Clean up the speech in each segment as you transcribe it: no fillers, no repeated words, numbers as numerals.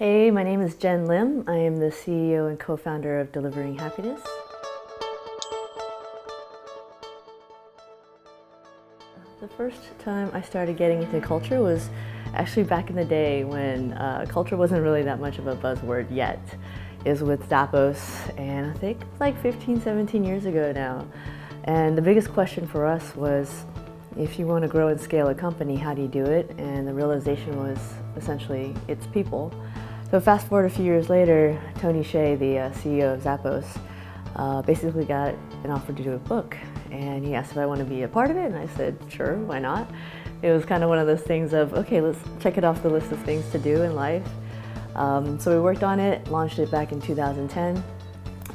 Hey, my name is Jenn Lim. I am the CEO and co-founder of Delivering Happiness. The first time I started getting into culture was actually back in the day when culture wasn't really that much of a buzzword yet. It was with Zappos, and I think like 15, 17 years ago now. And the biggest question for us was, if you want to grow and scale a company, how do you do it? And the realization was essentially, it's people. So fast forward a few years later, Tony Hsieh, the CEO of Zappos, basically got an offer to do a book. And he asked if I want to be a part of it, and I said, sure, why not? It was kind of one of those things of, okay, let's check it off the list of things to do in life. So we worked on it, launched it back in 2010,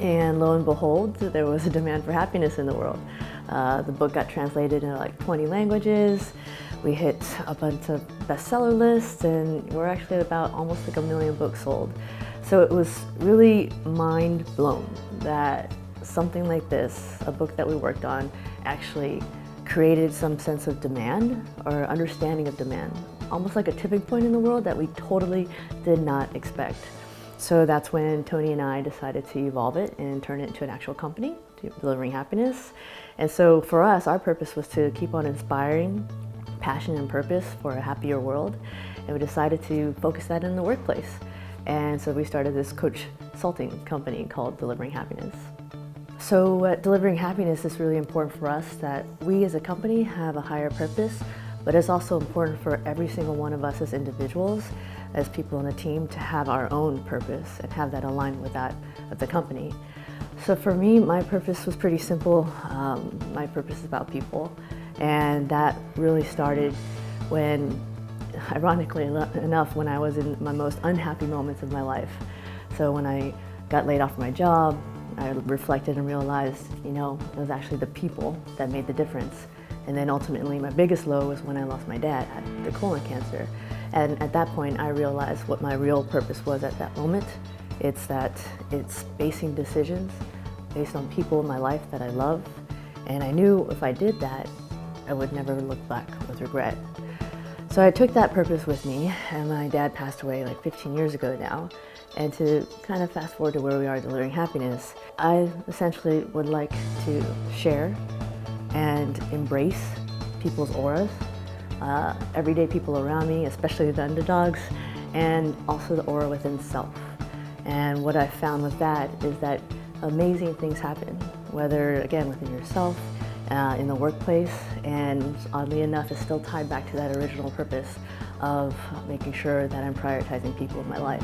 and lo and behold, there was a demand for happiness in the world. The book got translated into like 20 languages. We hit a bunch of bestseller lists, and we're actually at about almost like 1 million books sold. So it was really mind blown that something like this, a book that we worked on, actually created some sense of demand or understanding of demand, almost like a tipping point in the world that we totally did not expect. So that's when Tony and I decided to evolve it and turn it into an actual company, Delivering Happiness. And so for us, our purpose was to keep on inspiring passion and purpose for a happier world. And we decided to focus that in the workplace. And so we started this coach consulting company called Delivering Happiness. So at Delivering Happiness, it's really important for us that we as a company have a higher purpose, but it's also important for every single one of us as individuals, as people on the team, to have our own purpose and have that aligned with that of the company. So for me, my purpose was pretty simple. My purpose is about people. And that really started when, ironically enough, when I was in my most unhappy moments of my life. So when I got laid off from my job, I reflected and realized, it was actually the people that made the difference. And then ultimately, my biggest low was when I lost my dad, had the colon cancer. And at that point, I realized what my real purpose was at that moment. It's basing decisions based on people in my life that I love. And I knew if I did that, I would never look back with regret. So I took that purpose with me, and my dad passed away like 15 years ago now. And to kind of fast forward to where we are delivering happiness, I essentially would like to share and embrace people's auras, everyday people around me, especially the underdogs, and also the aura within self. And what I found with that is that amazing things happen, whether, again, within yourself, in the workplace, and oddly enough, it's still tied back to that original purpose of making sure that I'm prioritizing people in my life.